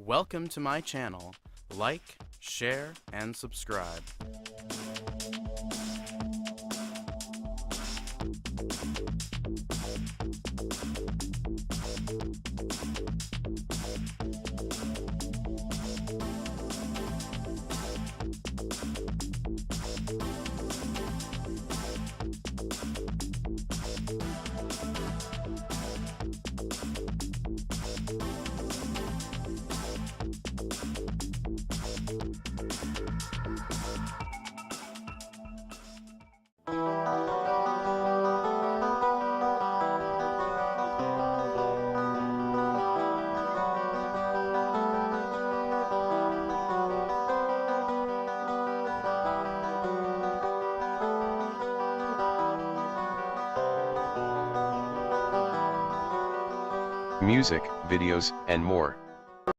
Welcome to my channel. Like, share, and subscribe. Music, videos, and more.